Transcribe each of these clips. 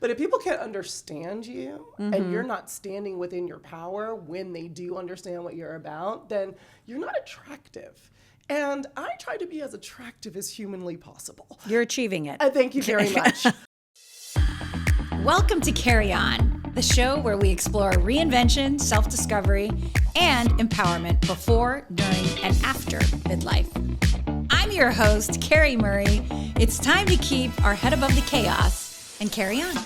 But if people can't understand you and you're not standing within your power when they do understand what you're about, then you're not attractive. And I try to be as attractive as humanly possible. You're achieving it. Thank you very much. Welcome to Carrie On, the show where we explore reinvention, self-discovery, and empowerment before, during, and after midlife. I'm your host, Carrie Murray. It's time to keep our head above the chaos and carry on.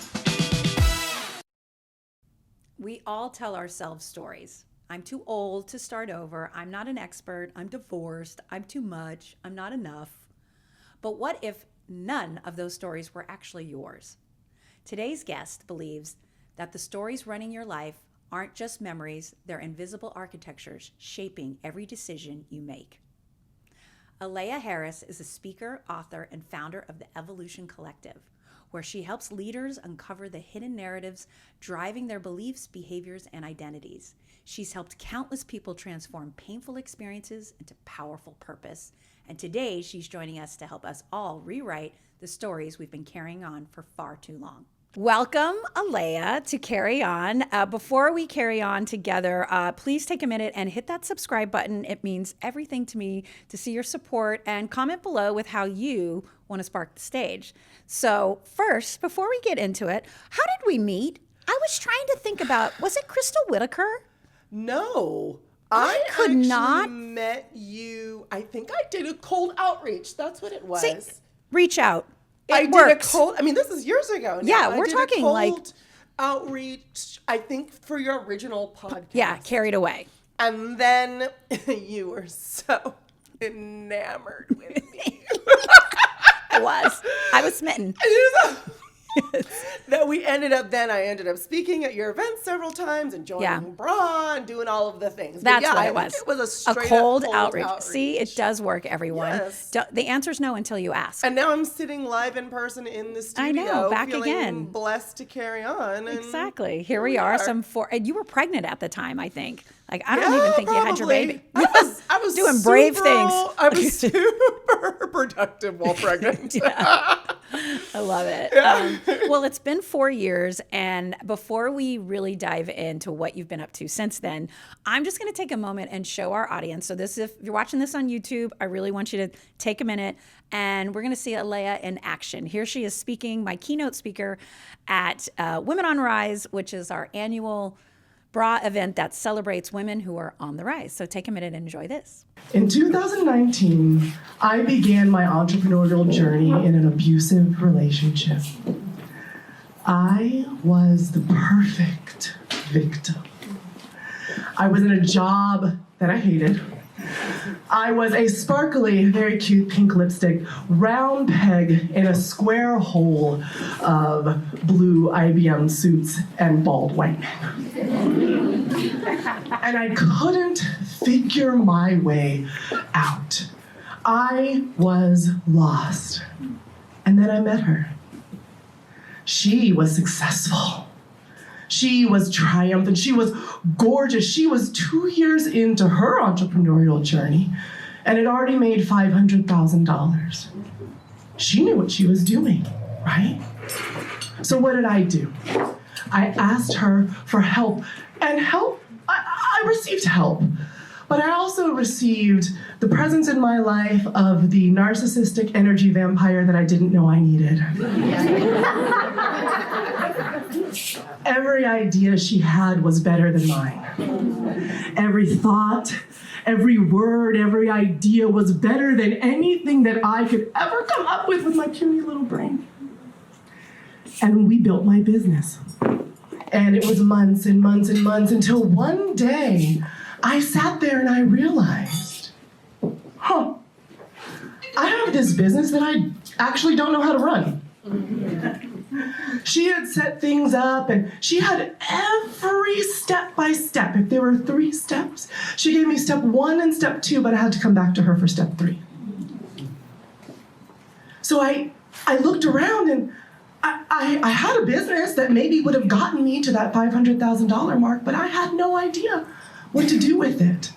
We all tell ourselves stories. I'm too old to start over. I'm not an expert. I'm divorced. I'm too much. I'm not enough. But what if none of those stories were actually yours? Today's guest believes that the stories running your life aren't just memories, they're invisible architectures shaping every decision you make. Aleya Harris is a speaker, author, and founder of the Evolution Collective, where she helps leaders uncover the hidden narratives driving their beliefs, behaviors, and identities. She's helped countless people transform painful experiences into powerful purpose. And today, she's joining us to help us all rewrite the stories we've been carrying on for far too long. Welcome, Aleya, to Carry On. Before we carry on together, please take a minute and hit that subscribe button. It means everything to me to see your support, and comment below with how you want to spark the stage. So first, before we get into it, how did we meet? I was trying to think about, was it Crystal Whitaker? No. I could actually not met you. I think I did a cold outreach. That's what it was. See, reach out. Did a cold. I mean, this is years ago. Now. Yeah, we're talking like outreach. I think for your original podcast. Yeah, Carried Away. And then you were so enamored with me. I was smitten. That I ended up speaking at your event several times and joining Bra and doing all of the things. That's what it was. It was a cold outreach. See, it does work, everyone. Yes. The answer's no until you ask. And now I'm sitting live in person in the studio. I know, back feeling again. Blessed to carry on. And exactly. Here we are. And you were pregnant at the time, I think. Like, I don't even think you had your baby. I was doing brave things. I was super productive while pregnant. I love it. Well, it's been 4 years, and before we really dive into what you've been up to since then, I'm just going to take a moment and show our audience. So if you're watching this on YouTube, I really want you to take a minute, and we're going to see Aleya in action. Here she is speaking, my keynote speaker at Women on Rise, which is our annual Bra event that celebrates women who are on the rise. So take a minute and enjoy this. In 2019, I began my entrepreneurial journey in an abusive relationship. I was the perfect victim. I was in a job that I hated. I was a sparkly, very cute pink lipstick, round peg in a square hole of blue IBM suits and bald white men. And I couldn't figure my way out. I was lost. And then I met her. She was successful. She was triumphant. She was gorgeous. She was 2 years into her entrepreneurial journey and had already made $500,000. She knew what she was doing, right? So what did I do? I asked her for help, and I received help. But I also received the presence in my life of the narcissistic energy vampire that I didn't know I needed. Every idea she had was better than mine. Every thought, every word, every idea was better than anything that I could ever come up with my puny little brain. And we built my business. And it was months and months and months until one day, I sat there and I realized, I have this business that I actually don't know how to run. She had set things up and she had every step by step. If there were 3 steps, she gave me step 1 and step 2, but I had to come back to her for step 3. So I looked around and I had a business that maybe would have gotten me to that $500,000 mark, but I had no idea what to do with it.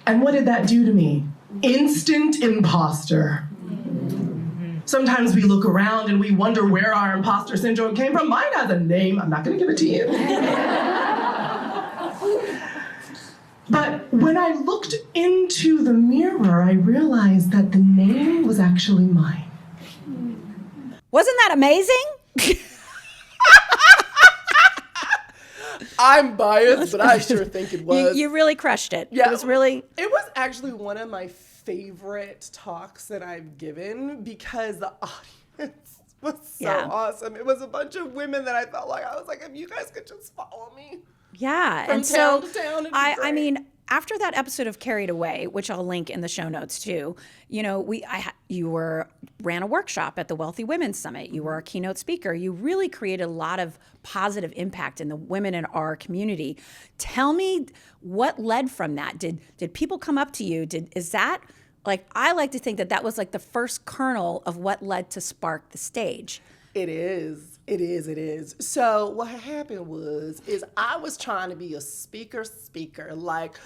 And what did that do to me? Instant imposter. Sometimes we look around and we wonder where our imposter syndrome came from. Mine has a name. I'm not going to give it to you. But when I looked into the mirror, I realized that the name was actually mine. Wasn't that amazing? I'm biased, but I sure think it was. You really crushed it. Yeah, It was really... It was actually one of my favorite talks that I've given because the audience was so awesome. It was a bunch of women that I felt like, I was like, if you guys could just follow me. Yeah. From And town so to town, it'd be I great. mean, after that episode of Carried Away, which I'll link in the show notes too, you know, you ran a workshop at the Wealthy Women's Summit. You were a keynote speaker. You really created a lot of positive impact in the women in our community. Tell me what led from that. Did people come up to you? Is that like, I like to think that was like the first kernel of what led to Spark the Stage. It is. So what happened is I was trying to be a speaker, like,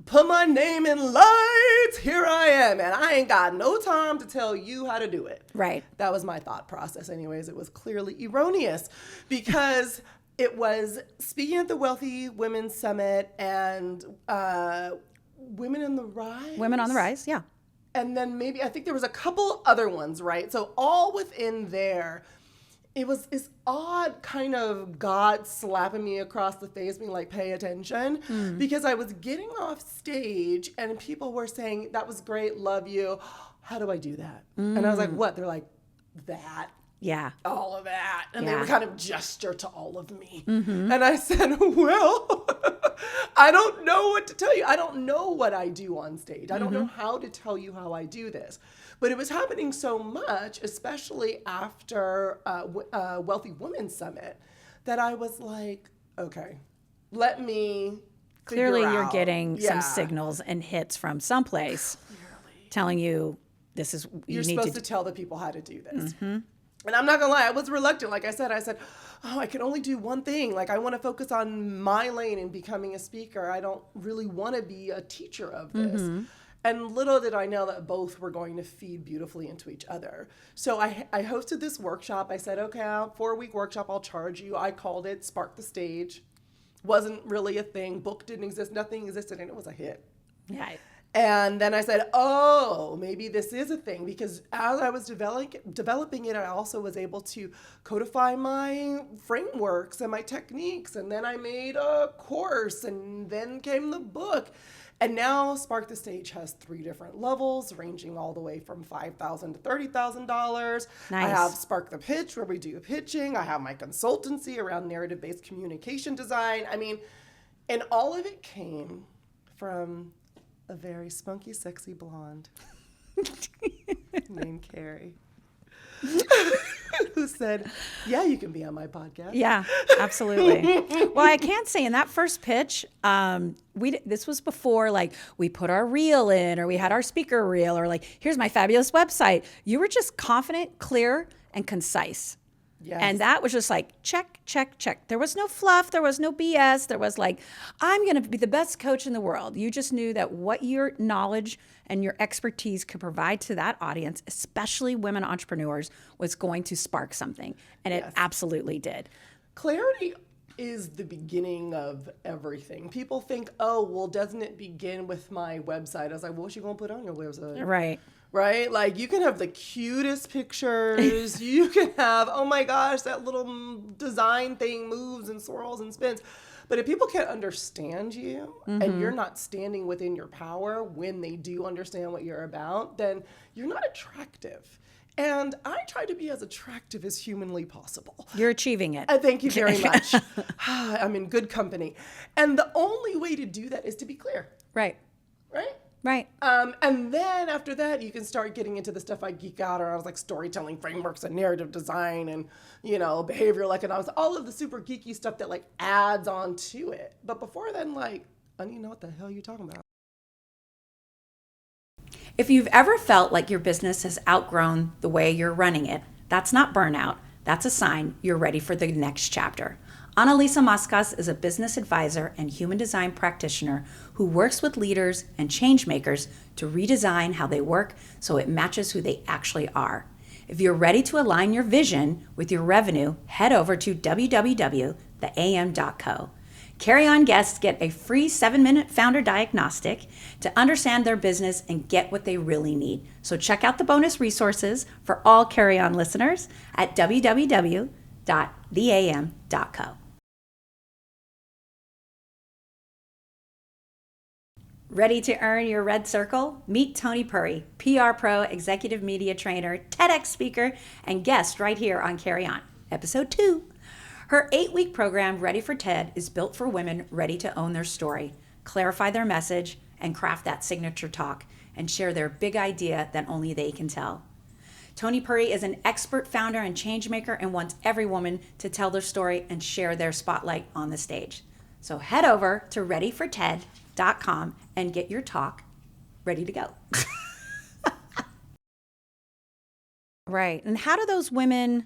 put my name in lights, here I am, and I ain't got no time to tell you how to do it. Right. That was my thought process anyways. It was clearly erroneous because it was speaking at the Wealthy Women's Summit and Women on the Rise. Women on the Rise, yeah. And then maybe, I think there was a couple other ones, right? So all within there, it was this odd kind of God slapping me across the face, being like, pay attention. Because I was getting off stage and people were saying, that was great, love you. How do I do that? And I was like, what? They're like, that. Yeah. All of that. And they Yeah. would kind of gesture to all of me. And I said, well, I don't know what to tell you. I don't know what I do on stage. I don't know how to tell you how I do this. But it was happening so much, especially after Wealthy Women's Summit, that I was like, okay, let me Clearly figure you're out. getting Yeah. some signals and hits from someplace telling you this is You're you need supposed to to tell the people how to do this. And I'm not gonna lie, I was reluctant. Like I said, oh, I can only do one thing. Like I want to focus on my lane and becoming a speaker. I don't really want to be a teacher of this. And little did I know that both were going to feed beautifully into each other. So I hosted this workshop. I said, okay, 4-week workshop, I'll charge you. I called it Spark the Stage. Wasn't really a thing. Book didn't exist. Nothing existed, and it was a hit. Yeah. And then I said, oh, maybe this is a thing, because as I was developing it, I also was able to codify my frameworks and my techniques. And then I made a course, and then came the book. And now Spark the Stage has 3 different levels, ranging all the way from $5,000 to $30,000. Nice. I have Spark the Pitch, where we do pitching. I have my consultancy around narrative-based communication design. I mean, and all of it came from a very spunky, sexy blonde named Carrie, who said, yeah, you can be on my podcast. Yeah, absolutely. Well, I can't say in that first pitch, this was before like we put our reel in or we had our speaker reel or like, here's my fabulous website. You were just confident, clear, and concise. Yes. And that was just like, check, check, check. There was no fluff. There was no BS. There was like, I'm going to be the best coach in the world. You just knew that what your knowledge and your expertise could provide to that audience, especially women entrepreneurs, was going to spark something. And it absolutely did. Clarity is the beginning of everything. People think, oh, well, doesn't it begin with my website? I was like, well, what you going to put on your website? Right. Right? Like, you can have the cutest pictures. You can have, oh my gosh, that little design thing moves and swirls and spins. But if people can't understand you and you're not standing within your power when they do understand what you're about, then you're not attractive. And I try to be as attractive as humanly possible. You're achieving it. Thank you very much. I'm in good company. And the only way to do that is to be clear. Right. Right? Right. And then after that, you can start getting into the stuff I geek out on. I was like storytelling frameworks and narrative design and, behavioral economics, all of the super geeky stuff that like adds on to it. But before then, like, I don't even know what the hell you're talking about. If you've ever felt like your business has outgrown the way you're running it, that's not burnout. That's a sign you're ready for the next chapter. Annalisa Mascas is a business advisor and human design practitioner who works with leaders and change makers to redesign how they work so it matches who they actually are. If you're ready to align your vision with your revenue, head over to www.theam.co. Carrie On guests get a free 7-minute founder diagnostic to understand their business and get what they really need. So check out the bonus resources for all Carrie On listeners at www.theam.co. Ready to earn your red circle? Meet Tony Purry, PR pro, executive media trainer, TEDx speaker, and guest right here on Carrie On, episode 2. Her 8-week program, Ready for TED, is built for women ready to own their story, clarify their message, and craft that signature talk, and share their big idea that only they can tell. Tony Purry is an expert founder and change maker and wants every woman to tell their story and share their spotlight on the stage. So head over to readyforted.com and get your talk ready to go. Right. And how do those women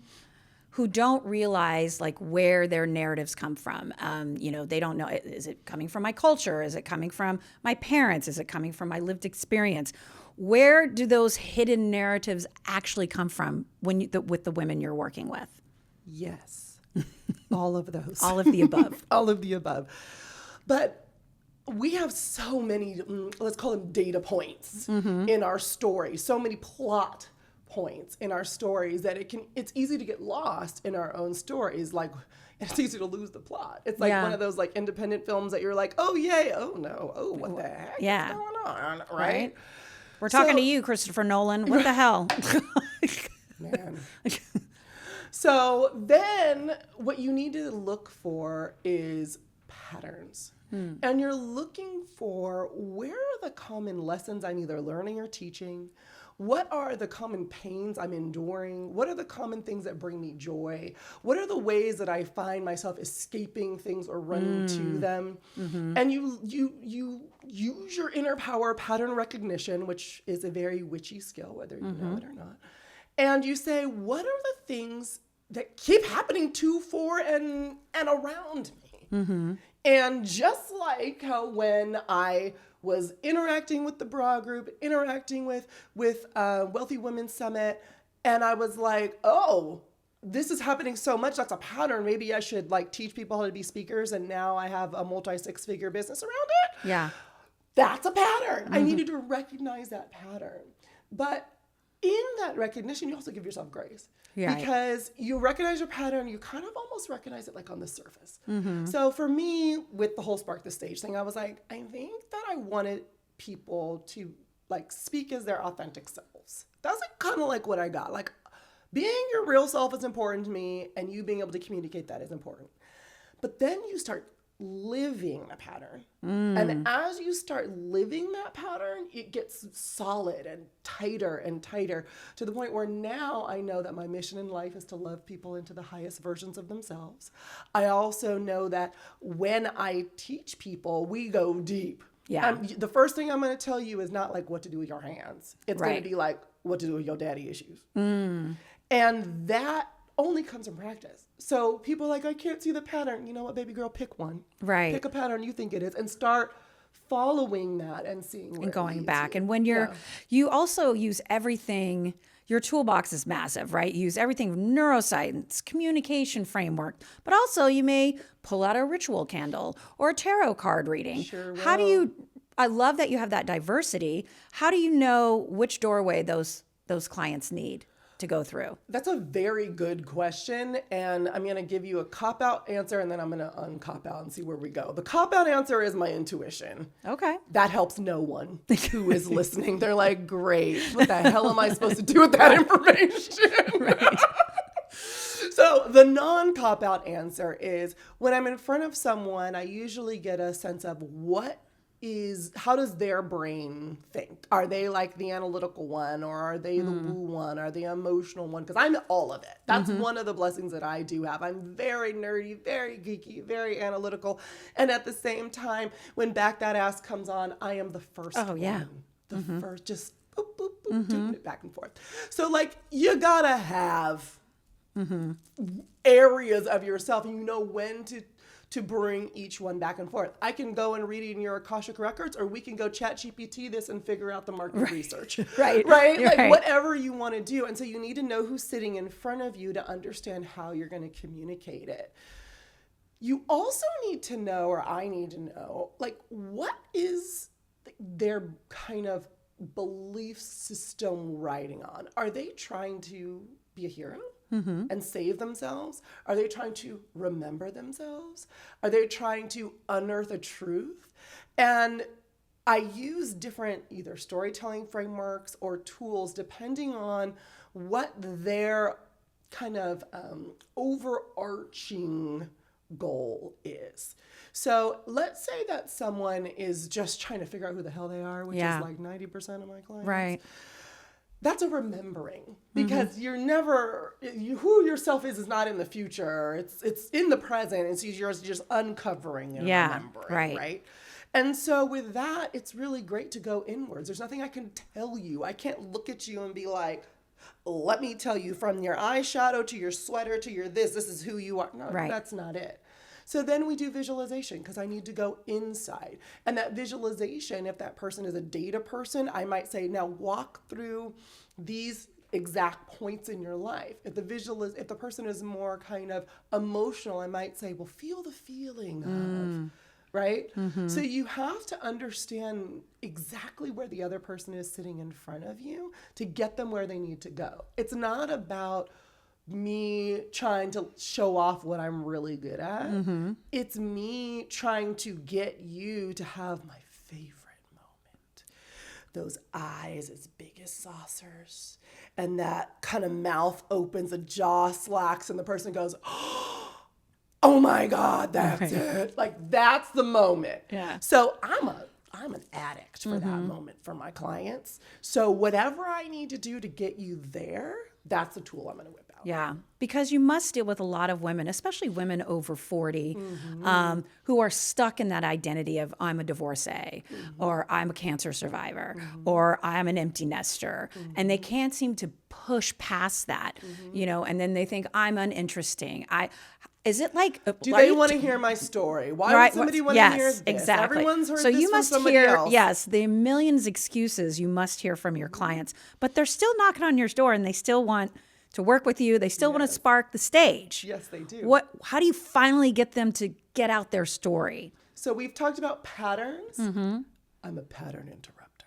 who don't realize like where their narratives come from, they don't know, is it coming from my culture? Is it coming from my parents? Is it coming from my lived experience? Where do those hidden narratives actually come from with the women you're working with? Yes. All of those. All of the above. All of the above. But we have so many, let's call them data points in our story, so many plot points in our stories that it's easy to get lost in our own stories. Like, it's easy to lose the plot. It's like one of those like independent films that you're like, oh yay, oh no, oh what the heck is going on, right? We're talking to you, Christopher Nolan. What the hell? Man. So then what you need to look for is patterns. And you're looking for, where are the common lessons I'm either learning or teaching? What are the common pains I'm enduring? What are the common things that bring me joy? What are the ways that I find myself escaping things or running to them? And you use your inner power pattern recognition, which is a very witchy skill, whether you know it or not. And you say, what are the things that keep happening to, for, and around me? And just like how when I was interacting with the bra group, interacting with Wealthy Women's Summit, and I was like, oh, this is happening so much, that's a pattern. Maybe I should like teach people how to be speakers, and now I have a multi-6-figure business around it. Yeah. That's a pattern. I needed to recognize that pattern. But in that recognition, you also give yourself grace. Right. Because you recognize your pattern, you kind of almost recognize it like on the surface. So for me, with the whole Spark the Stage thing, I was like, I think that I wanted people to like speak as their authentic selves. That's like kind of like what I got. Like, being your real self is important to me, and you being able to communicate that is important. But then you start living the pattern. And as you start living that pattern, it gets solid and tighter to the point where now I know that my mission in life is to love people into the highest versions of themselves. I also know that when I teach people, we go deep. Yeah. The first thing I'm going to tell you is not like what to do with your hands. It's going to be like what to do with your daddy issues. And that only comes in practice. So people are like, I can't see the pattern. You know what, baby girl, pick one. Right. Pick a pattern you think it is and start following that and seeing where and going it leads back. you. And when you also use everything, your toolbox is massive, right? You use everything from neuroscience, communication framework, but also you may pull out a ritual candle or a tarot card reading. Sure will. How do you, I love that you have that diversity. How do you know which doorway those clients need to go through? That's a very good question, and I'm going to give you a cop-out answer, and then I'm going to uncop out and see where we go. The cop-out answer is my intuition. Okay. That helps no one who is listening. They're like, great, what the hell am I supposed to do with that information? Right. So the non-cop-out answer is, when I'm in front of someone, I usually get a sense of how does their brain think? Are they like the analytical one, or are they the woo one? Are they the emotional one? Because I'm all of it. That's one of the blessings that I do have. I'm very nerdy, very geeky, very analytical. And at the same time, when Back That Ass comes on, I am the first one. Yeah. The first, just boop, boop, boop, doing it back and forth. So like, you gotta have areas of yourself, and you know when to bring each one back and forth. I can go and read in your Akashic records, or we can go ChatGPT this and figure out the market research. Right. Right? You're Like right. whatever you want to do. And so you need to know who's sitting in front of you to understand how you're going to communicate it. You also need to know, or I need to know, like, what is their kind of belief system riding on? Are they trying to be a hero and save themselves? Are they trying to remember themselves? Are they trying to unearth a truth? And I use different either storytelling frameworks or tools depending on what their kind of overarching goal is. So let's say that someone is just trying to figure out who the hell they are, which is like 90% of my clients. Right. That's a remembering, because you're never, who yourself is not in the future. It's in the present. It's you're just uncovering and remembering, right? And so with that, it's really great to go inwards. There's nothing I can tell you. I can't look at you and be like, let me tell you from your eyeshadow to your sweater to your this is who you are. No, that's not it. So then we do visualization, because I need to go inside. And that visualization, if that person is a data person, I might say, now walk through these exact points in your life. If the person is more kind of emotional, I might say, well, feel the feeling of, right? So you have to understand exactly where the other person is sitting in front of you to get them where they need to go. It's not about me trying to show off what I'm really good at. It's me trying to get you to have my favorite moment. Those eyes as big as saucers, and that kind of mouth opens, the jaw slacks, and the person goes, oh my God, that's it. Like, that's the moment. Yeah. So I'm an addict for that moment for my clients. So whatever I need to do to get you there, that's the tool I'm going to whip out. Yeah, because you must deal with a lot of women, especially women over 40, who are stuck in that identity of I'm a divorcee, or I'm a cancer survivor, or I'm an empty nester. And they can't seem to push past that, you know, and then they think I'm uninteresting. Is it like... Do they want to hear my story? Why would somebody want to hear this? Exactly. Everyone's heard so this you from must somebody hear, else. yes, the millions excuses you must hear from your clients, but they're still knocking on your door and they still want to work with you. They still want to spark the stage. Yes, they do. How do you finally get them to get out their story? So we've talked about patterns. I'm a pattern interrupter.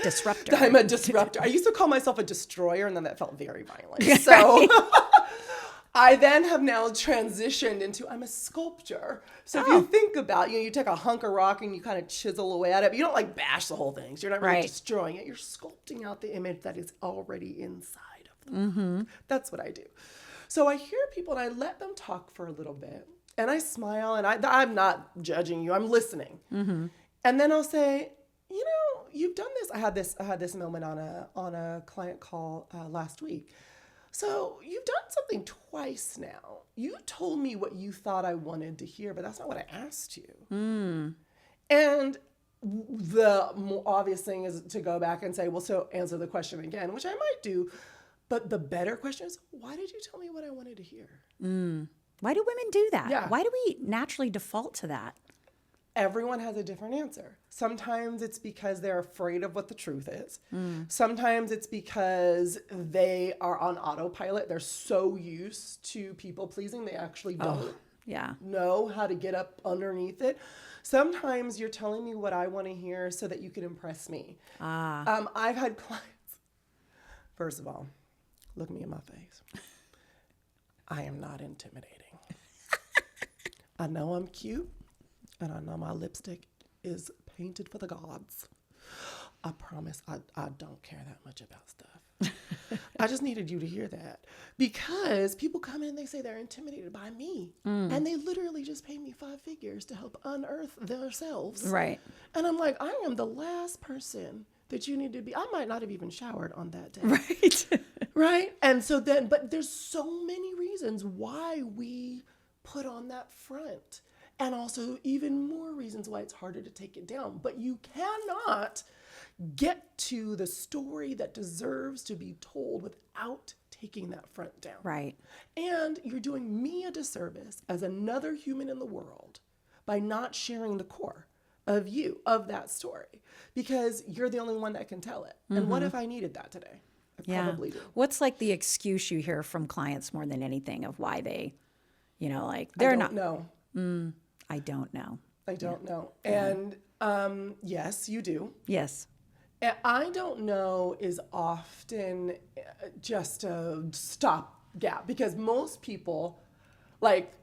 Disruptor. I'm a disruptor. I used to call myself a destroyer, and then that felt very violent. So I then have now transitioned into I'm a sculptor. So if you think about, you take a hunk of rock and you kind of chisel away at it, but you don't like bash the whole thing. So you're not really destroying it. You're sculpting out the image that is already inside of them. That's what I do. So I hear people and I let them talk for a little bit, and I smile, and I'm not judging you. I'm listening. And then I'll say, you know, you've done this. I had this moment on a client call last week. So you've done something twice now. You told me what you thought I wanted to hear, but that's not what I asked you. And the more obvious thing is to go back and say, well, so answer the question again, which I might do. But the better question is, why did you tell me what I wanted to hear? Why do women do that? Yeah. Why do we naturally default to that? Everyone has a different answer. Sometimes it's because they're afraid of what the truth is. Sometimes it's because they are on autopilot. They're so used to people pleasing, they actually don't know how to get up underneath it. Sometimes you're telling me what I want to hear so that you can impress me. I've had clients, first of all, look me in my face. I am not intimidating. I know I'm cute, and I know my lipstick is painted for the gods. I promise I don't care that much about stuff. I just needed you to hear that. Because people come in and they say they're intimidated by me. And they literally just pay me 5 figures to help unearth themselves. Right. And I'm like, I am the last person that you need to be. I might not have even showered on that day. Right. Right? And so then, but there's so many reasons why we put on that front. And also even more reasons why it's harder to take it down. But you cannot get to the story that deserves to be told without taking that front down. Right. And you're doing me a disservice as another human in the world by not sharing the core of you, of that story, because you're the only one that can tell it. And what if I needed that today? I probably do. What's like the excuse you hear from clients more than anything of why they, like they're not? No. I don't know. I don't know. And yes, you do. Yes. And I don't know is often just a stopgap, because most people, like,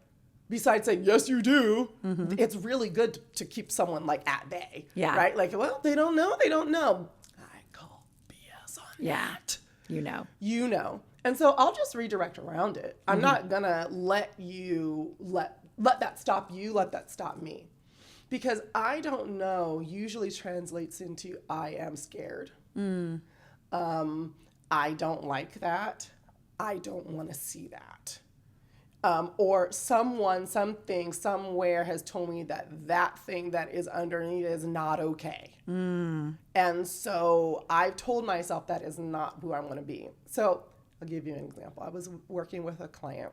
besides saying, yes, you do, it's really good to keep someone like at bay. Yeah. Right? Like, well, they don't know. I call BS on that. You know. You know. And so I'll just redirect around it. I'm not going to let you, let that stop you, let that stop me. Because I don't know usually translates into I am scared. I don't like that. I don't want to see that. Or someone, something, somewhere has told me that thing that is underneath is not okay. And so I've told myself that is not who I want to be. So I'll give you an example. I was working with a client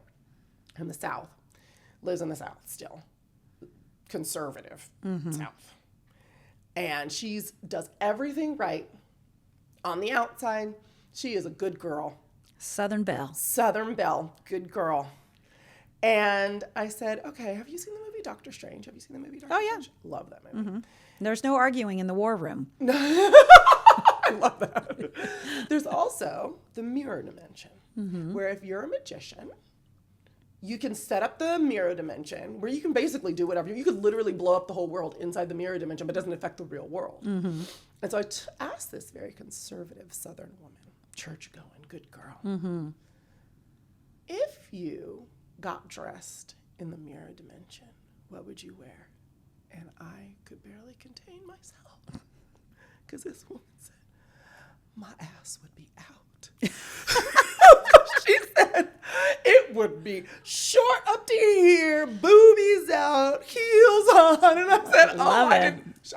in the South, lives in the South still, conservative South. And she does everything right on the outside. She is a good girl. Southern Belle. Southern Belle, good girl. And I said, okay, have you seen the movie Doctor Strange? Have you seen the movie Doctor Strange? Love that movie. There's no arguing in the war room. I love that. There's also the mirror dimension, where if you're a magician, you can set up the mirror dimension where you can basically do whatever. You could literally blow up the whole world inside the mirror dimension, but it doesn't affect the real world. And so I asked this very conservative Southern woman, church-going, good girl, if you got dressed in the mirror dimension, what would you wear? And I could barely contain myself, because this woman said, my ass would be out. She said it would be short up to here, boobies out, heels on. And I said,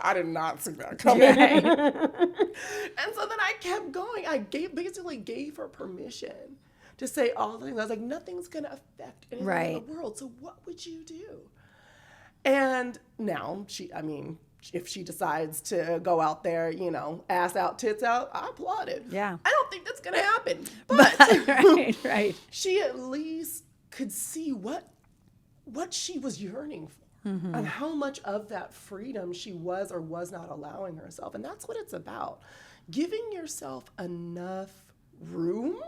I did not see that coming. And so then I kept going. I basically gave her permission to say all the things. I was like, nothing's going to affect anything in the world. So what would you do? And now if she decides to go out there, ass out, tits out, I applaud it. Yeah. I don't think that's going to happen. But right. She at least could see what she was yearning for and how much of that freedom she was or was not allowing herself. And that's what it's about. Giving yourself enough room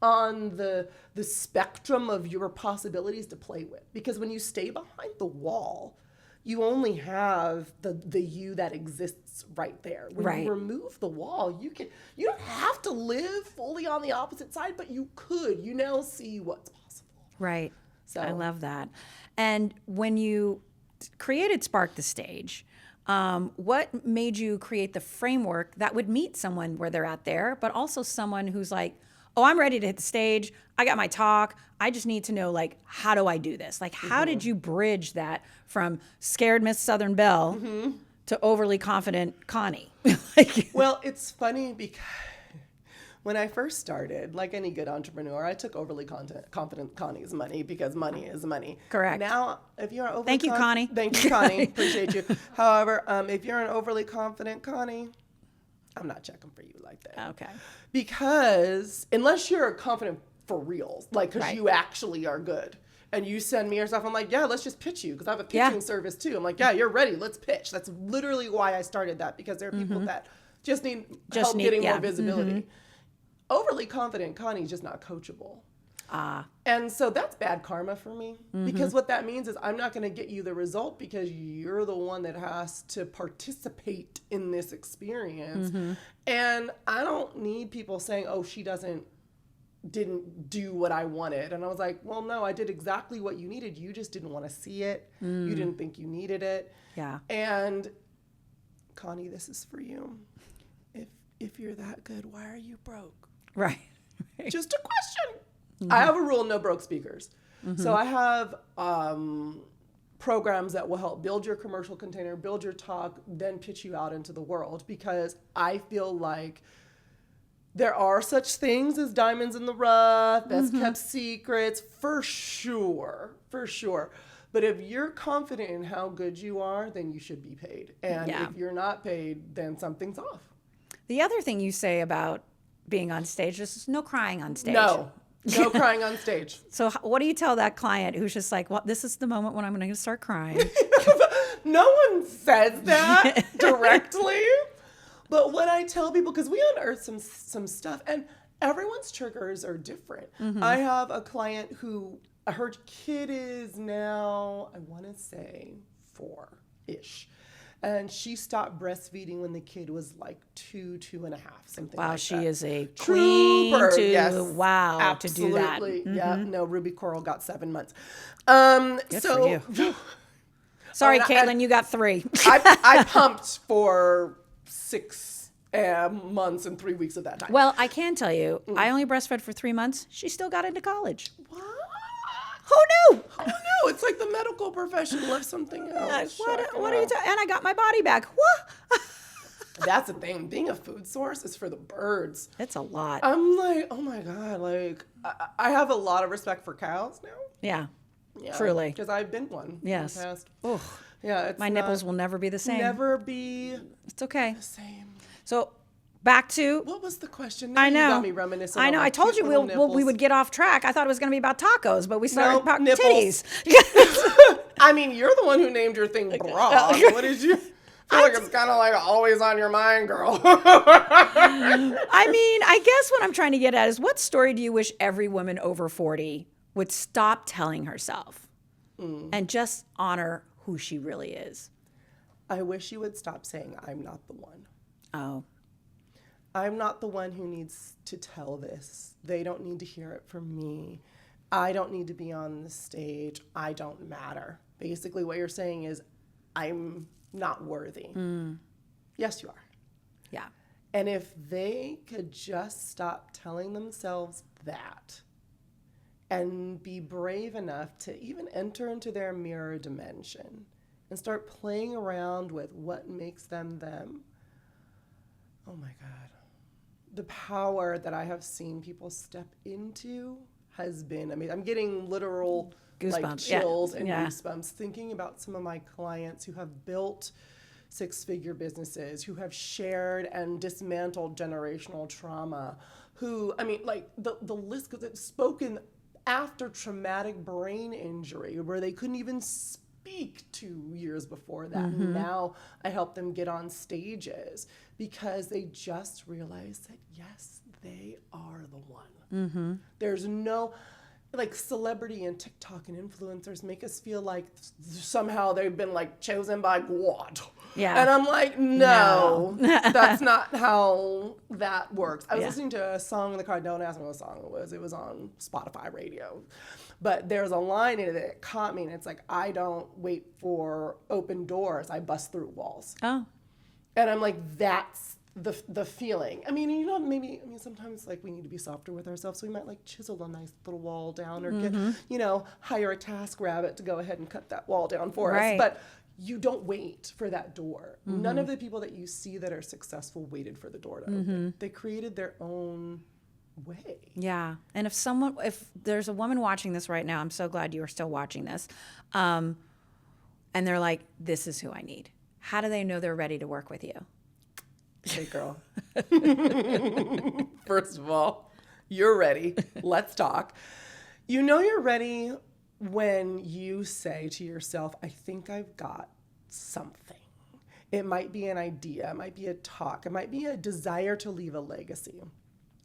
on the spectrum of your possibilities to play with. Because when you stay behind the wall, you only have the you that exists right there. When you remove the wall, you don't have to live fully on the opposite side, but you could. You now see what's possible. Right. So I love that. And when you created Spark the Stage, what made you create the framework that would meet someone where they're at there, but also someone who's like, oh, I'm ready to hit the stage. I got my talk. I just need to know, like, how do I do this? Like, how did you bridge that from scared Miss Southern Belle to overly confident Connie? Well, it's funny because when I first started, like any good entrepreneur, I took overly confident Connie's money because money is money. Correct. Now, if you're overly Thank you, Connie. Thank you, Connie. Appreciate you. However, if you're an overly confident Connie, I'm not checking for you like that. Okay. Because unless you're confident for reals, like because you actually are good, and you send me your stuff, I'm like, yeah, let's just pitch you, because I have a pitching service too. I'm like, yeah, you're ready, let's pitch. That's literally why I started that, because there are people that just need help getting more visibility. Overly confident Connie's just not coachable. And so that's bad karma for me, because what that means is I'm not going to get you the result because you're the one that has to participate in this experience. And I don't need people saying, oh, she didn't do what I wanted. And I was like, well, no, I did exactly what you needed. You just didn't want to see it. You didn't think you needed it. Yeah. And Connie, this is for you. If you're that good, why are you broke? Right. Just a question. I have a rule, no broke speakers. So I have programs that will help build your commercial container, build your talk, then pitch you out into the world, because I feel like There are such things as diamonds in the rough, best kept secrets, for sure, for sure. But if you're confident in how good you are, then you should be paid. And if you're not paid, then something's off. The other thing you say about being on stage is no crying on stage. No crying on stage. So what do you tell that client who's just like, well, this is the moment when I'm going to start crying? No one says that directly. But what I tell people, because we unearthed some stuff, and everyone's triggers are different. I have a client who, her kid is now, I want to say 4-ish. And she stopped breastfeeding when the kid was like 2.5, something like that. Wow, she is a queen Trooper, to, yes, wow, absolutely. to do that. Yeah, no, Ruby Coral got 7 months. Good so, for you. Sorry, Caitlin, you got 3. I pumped for 6 months and 3 weeks of that time. Well, I can tell you, I only breastfed for 3 months. She still got into college. What? Who knew? Who knew? It's like the medical profession left something else. What are you talking? And I got my body back. What? That's the thing. Being a food source is for the birds. It's a lot. I'm like, oh my God. Like, I have a lot of respect for cows now. Yeah, Yeah, truly. Because I've been one. Yes. In the past. Ugh. Yeah, it's My nipples will never be the same. never be It's okay. the same. So back to. What was the question? I Now know. You got me reminiscing. I know. on my I told you cute little we nipples. would get off track. I thought it was going to be about tacos, but we started Nope, about nipples. titties. I mean, you're the one who named your thing bra. What did you? I feel like it's kind of like always on your mind, girl. I mean, I guess what I'm trying to get at is what story do you wish every woman over 40 would stop telling herself and just honor who she really is? I wish you would stop saying I'm not the one. Oh. I'm not the one who needs to tell this. They don't need to hear it from me. I don't need to be on the stage. I don't matter. Basically, what you're saying is I'm not worthy. Yes, you are. Yeah. And if they could just stop telling themselves that and be brave enough to even enter into their mirror dimension and start playing around with what makes them them, oh my God. The power that I have seen people step into has been amazing. I'm getting literal Goosebumps. like chills and Yeah. goosebumps thinking about some of my clients who have built 6-figure businesses, who have shared and dismantled generational trauma, who, I mean, like the list, because it's spoken after traumatic brain injury where they couldn't even speak 2 years before that. And now I help them get on stages because they just realized that, yes, they are the one. There's no, like celebrity and TikTok and influencers make us feel like somehow they've been like chosen by God. Yeah. And I'm like, no, that's not how that works. I was listening to a song in the car. Don't ask me what song it was. It was on Spotify radio. But there's a line in it that caught me, and it's like, I don't wait for open doors. I bust through walls. Oh. And I'm like, that's the feeling. I mean, you know, maybe, I mean, sometimes like we need to be softer with ourselves. So we might like chisel a nice little wall down or get, you know, hire a task rabbit to go ahead and cut that wall down for us. But you don't wait for that door. None of the people that you see that are successful waited for the door to open. They created their own way. Yeah. And if there's a woman watching this right now, I'm so glad you are still watching this. And they're like, this is who I need. How do they know they're ready to work with you? Hey, girl. First of all, you're ready. Let's talk. You know you're ready when you say to yourself, I think I've got something. It might be an idea. It might be a talk. It might be a desire to leave a legacy.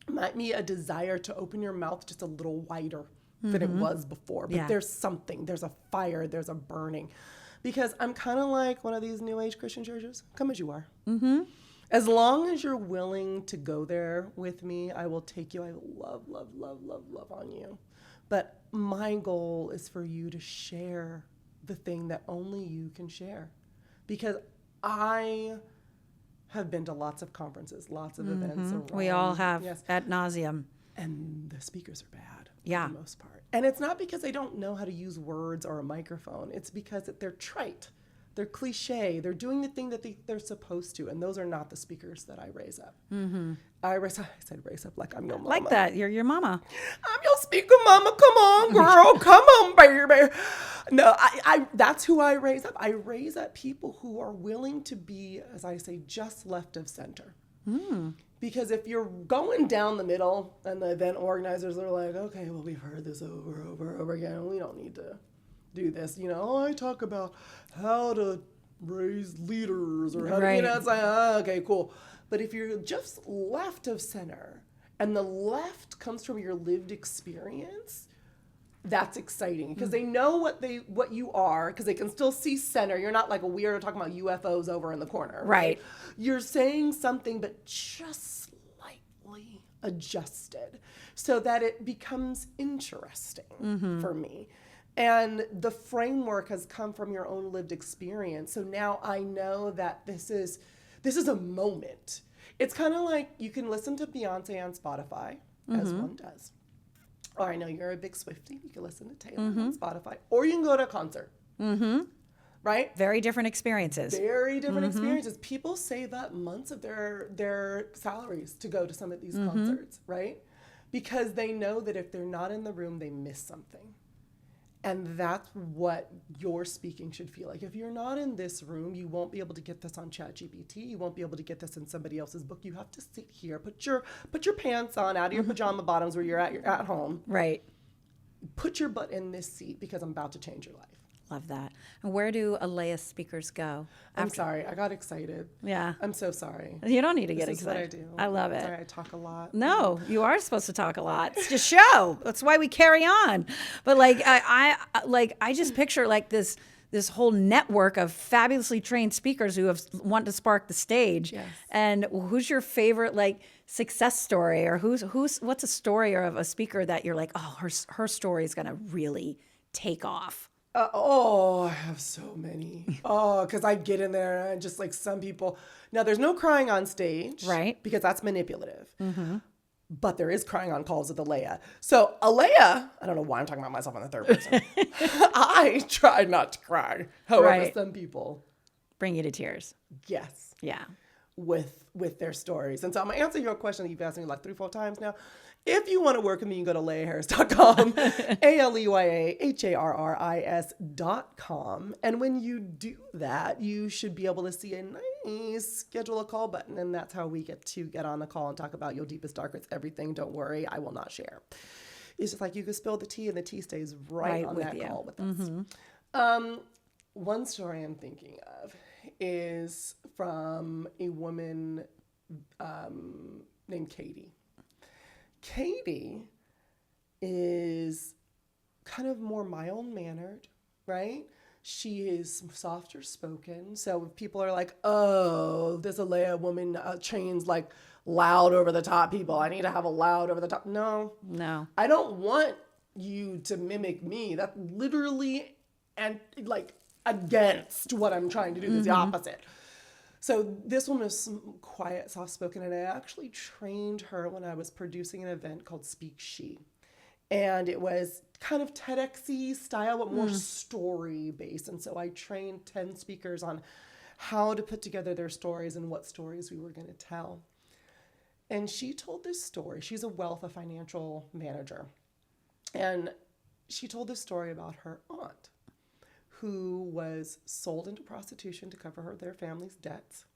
It might be a desire to open your mouth just a little wider than it was before. But there's something. There's a fire. There's a burning. Because I'm kind of like one of these New Age Christian churches. Come as you are. As long as you're willing to go there with me, I will take you. I love, love, love, love, love on you. But my goal is for you to share the thing that only you can share. Because I have been to lots of conferences, lots of events. Around, We all have ad nauseum. And the speakers are bad Yeah. for the most part. And it's not because they don't know how to use words or a microphone. It's because they're trite. They're cliche. They're doing the thing that they're supposed to. And those are not the speakers that I raise up. I said raise up like I'm your mama. Like that. You're your mama. I'm your speaker mama. Come on, girl. Come on, baby. No, I that's who I raise up. I raise up people who are willing to be, as I say, just left of center. Because if you're going down the middle and the event organizers are like, okay, well, we've heard this over again. We don't need to do this. I talk about how to raise leaders or how to, it's like, okay, cool. But if you're just left of center and the left comes from your lived experience, that's exciting because they know what you are because they can still see center. You're not like a weirdo talking about UFOs over in the corner. Right. You're saying something but just slightly adjusted so that it becomes interesting for me. And the framework has come from your own lived experience. So now I know that this is a moment. It's kind of like you can listen to Beyonce on Spotify, as one does. Or I know you're a big Swiftie. You can listen to Taylor on Spotify. Or you can go to a concert. Right? Very different experiences. Very different experiences. People save up months of their salaries to go to some of these concerts, right? Because they know that if they're not in the room, they miss something. And that's what your speaking should feel like. If you're not in this room, you won't be able to get this on ChatGPT. You won't be able to get this in somebody else's book. You have to sit here, put your pants on out of your pajama bottoms where you're at home. Right. Put your butt in this seat because I'm about to change your life. Love that. And where do Aleya speakers go? I'm sorry. I got excited. Yeah. I'm so sorry. You don't need to get This is what excited. I do. I love it. Sorry, I talk a lot. No, you are supposed to talk a lot. It's just show. That's why we carry on. But I just picture like this whole network of fabulously trained speakers who want to spark the stage. Yes. And who's your favorite success story, or what's a story of a speaker that you're like, oh, her story is gonna really take off? I have so many. Because I get in there and just like some people. Now, there's no crying on stage. Right. Because that's manipulative. But there is crying on calls with Aleya. So Aleya, I don't know why I'm talking about myself in the third person. I try not to cry. However, some people bring you to tears. Yes. Yeah. With their stories. And so I'm going to answer your question that you've asked me like 3-4 times now. If you want to work with me, you can go to LeyaHarris.com, ALEYAHARRIS.com. And when you do that, you should be able to see a nice schedule a call button. And that's how we get on the call and talk about your deepest, darkest, everything. Don't worry, I will not share. It's just like you can spill the tea and the tea stays right on that call with us. One story I'm thinking of is from a woman named Katie. Katie is kind of more mild-mannered, right? She is softer spoken. So if people are like, oh, this Aleya woman trains like loud over the top people. I need to have a loud over the top. No. I don't want you to mimic me. That's literally and like against what I'm trying to do. It's the opposite. So this woman is quiet, soft-spoken, and I actually trained her when I was producing an event called Speak She. And it was kind of TEDx-y style, but more story-based. And so I trained 10 speakers on how to put together their stories and what stories we were going to tell. And she told this story. She's a financial manager. And she told this story about her aunt, who was sold into prostitution to cover their family's debts.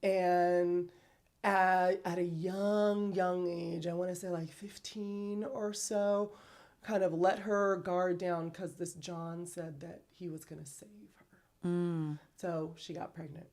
And at a young age, I want to say like 15 or so, kind of let her guard down because this John said that he was going to save her. So she got pregnant.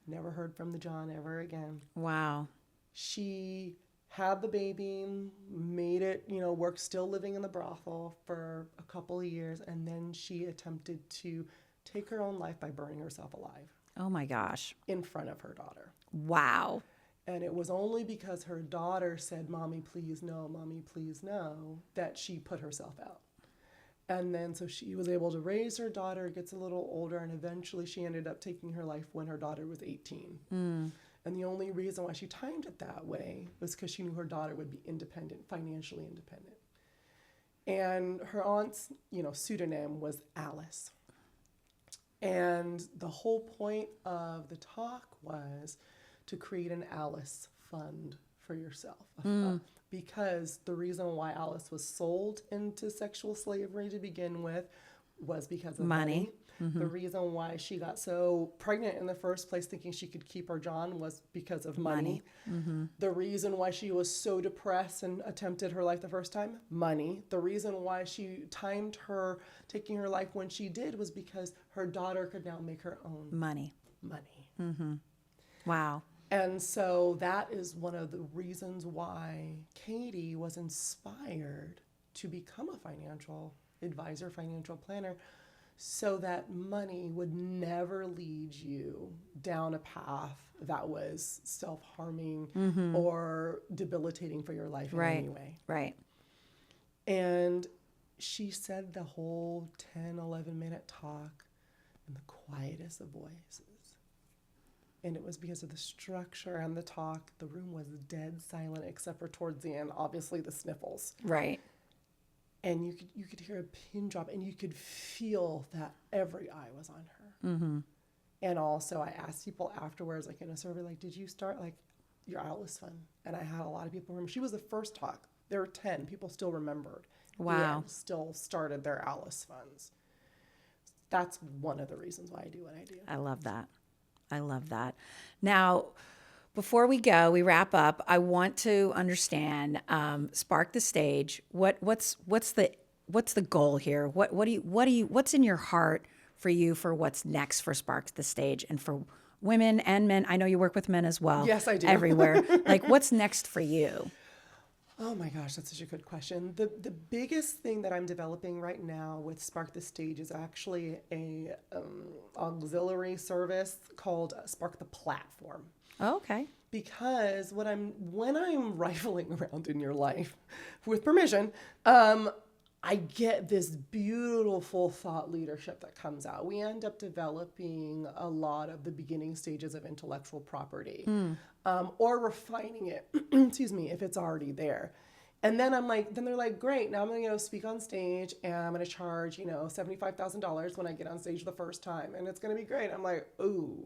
Never heard from the John ever again. Wow. She had the baby, made it, work, still living in the brothel for a couple of years, and then she attempted to take her own life by burning herself alive. Oh my gosh. In front of her daughter. Wow. And it was only because her daughter said, Mommy, please no, that she put herself out. And then so she was able to raise her daughter, gets a little older, and eventually she ended up taking her life when her daughter was 18. And the only reason why she timed it that way was because she knew her daughter would be independent, financially independent. And her aunt's, pseudonym was Alice. And the whole point of the talk was to create an Alice fund for yourself. Because the reason why Alice was sold into sexual slavery to begin with was because of money. The reason why she got so pregnant in the first place, thinking she could keep her John, was because of money. The reason why she was so depressed and attempted her life the first time, money. The reason why she timed her taking her life when she did was because her daughter could now make her own Money. Wow. And so that is one of the reasons why Katie was inspired to become a financial advisor, financial planner, so that money would never lead you down a path that was self-harming or debilitating for your life in any way. Right. And she said the whole 10, 11-minute talk in the quietest of voices. And it was because of the structure and the talk. The room was dead silent except for towards the end, obviously the sniffles. Right. And you could hear a pin drop, and you could feel that every eye was on her. And also I asked people afterwards, like in a survey, like, did you start like your Alice Fund? And I had a lot of people remember. She was the first talk. There were 10. People still remembered. Wow. And still started their Alice Funds. That's one of the reasons why I do what I do. I love that. I love that. Now, before we go, we wrap up. I want to understand, Spark the Stage. What's the goal here? What's in your heart for you for what's next for Spark the Stage and for women and men? I know you work with men as well. Yes, I do. Everywhere. Like, what's next for you? Oh my gosh, that's such a good question. The biggest thing that I'm developing right now with Spark the Stage is actually a auxiliary service called Spark the Platform. Oh, okay. Because when I'm rifling around in your life, with permission, I get this beautiful thought leadership that comes out. We end up developing a lot of the beginning stages of intellectual property, or refining it, excuse me, if it's already there. And then they're like, great, now I'm going to go speak on stage and I'm going to charge, $75,000 when I get on stage the first time. And it's going to be great. I'm like, ooh.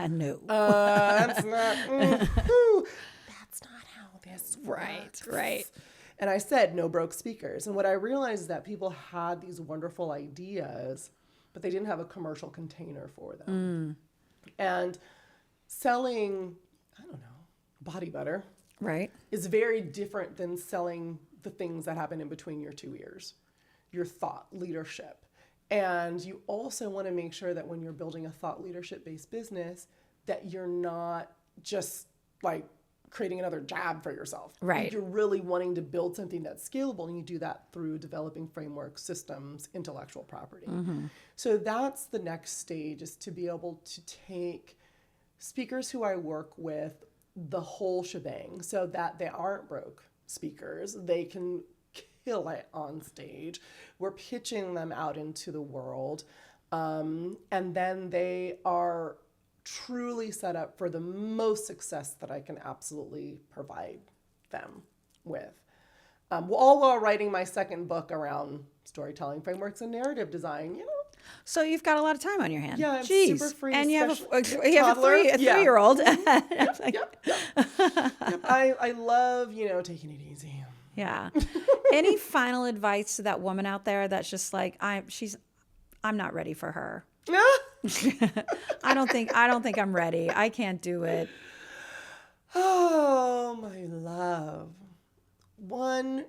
No. That's not, that's not how this works. Right. And I said, no broke speakers. And what I realized is that people had these wonderful ideas, but they didn't have a commercial container for them. And selling, body butter. Right. Is very different than selling the things that happen in between your two ears, your thought leadership. And you also want to make sure that when you're building a thought leadership based business, that you're not just like creating another job for yourself. Right. You're really wanting to build something that's scalable, and you do that through developing frameworks, systems, intellectual property. So that's the next stage, is to be able to take speakers who I work with, the whole shebang, so that they aren't broke speakers. They can kill it on stage. We're pitching them out into the world. And then they are truly set up for the most success that I can absolutely provide them with. All while writing my second book around storytelling frameworks and narrative design, So you've got a lot of time on your hands. Yeah, I'm Jeez. super free. And you have a toddler. three-year-old. Yep. I love, taking it easy. Yeah. Any final advice to that woman out there that's just like, I'm not ready for her. I don't think I'm ready. I can't do it. Oh, my love. One,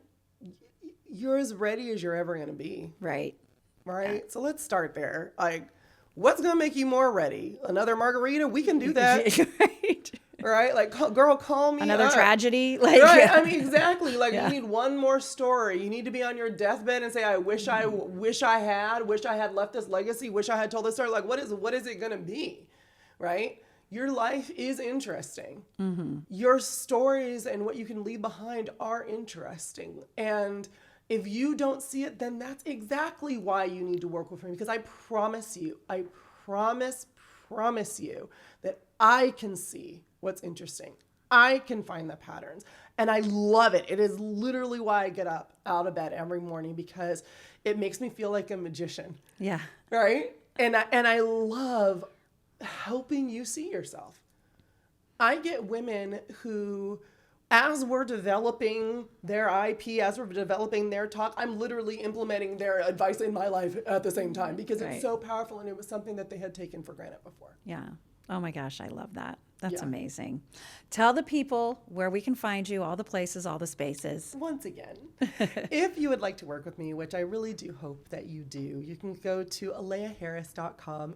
you're as ready as you're ever going to be. Right. Right? So let's start there. Like, what's going to make you more ready? Another margarita? We can do that. Right. Right? Like, girl, call me Another up. tragedy? Like, right? I mean, exactly. Like, Yeah. you need one more story. You need to be on your deathbed and say, I wish I had left this legacy, wish I had told this story. Like, what is it going to be? Right? Your life is interesting. Your stories and what you can leave behind are interesting. And if you don't see it, then that's exactly why you need to work with me, because I promise you that I can see what's interesting. I can find the patterns, and I love it. It is literally why I get out of bed every morning, because it makes me feel like a magician. Yeah. Right? And I love helping you see yourself. I get women who, as we're developing their IP, as we're developing their talk, I'm literally implementing their advice in my life at the same time because it's so powerful and it was something that they had taken for granted before. Yeah. Oh my gosh, I love that. That's Yeah. amazing. Tell the people where we can find you, all the places, all the spaces. Once again, if you would like to work with me, which I really do hope that you do, you can go to aleyaharris.com,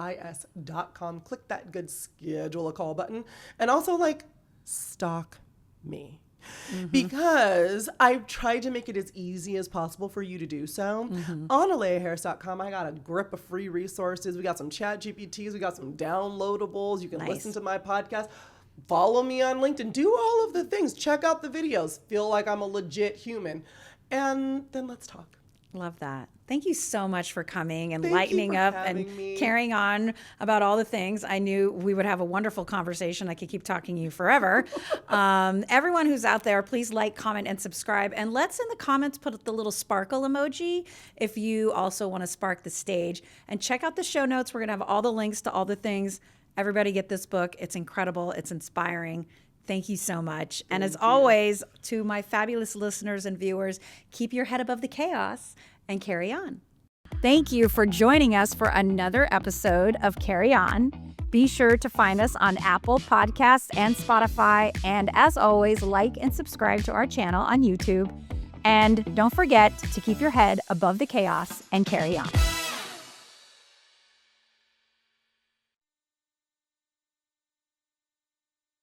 ALEYAHARRIS.com. Click that good schedule a call button, and also stalk me. Because I've tried to make it as easy as possible for you to do so. On aleyaharris.com, I got a grip of free resources. We got some ChatGPTs. We got some downloadables. You can listen to my podcast. Follow me on LinkedIn. Do all of the things. Check out the videos. Feel like I'm a legit human. And then let's talk. Love that. Thank you so much for coming and Thank you lightening for up having and me. carrying on about all the things. I knew we would have a wonderful conversation. I could keep talking to you forever. Everyone who's out there, please like, comment, and subscribe. And let's in the comments put the little sparkle emoji if you also want to spark the stage. And check out the show notes. We're going to have all the links to all the things. Everybody get this book. It's incredible. It's inspiring. Thank you so much. And as always, to my fabulous listeners and viewers, keep your head above the chaos and carry on. Thank you for joining us for another episode of Carry On. Be sure to find us on Apple Podcasts and Spotify. And as always, like and subscribe to our channel on YouTube. And don't forget to keep your head above the chaos and carry on.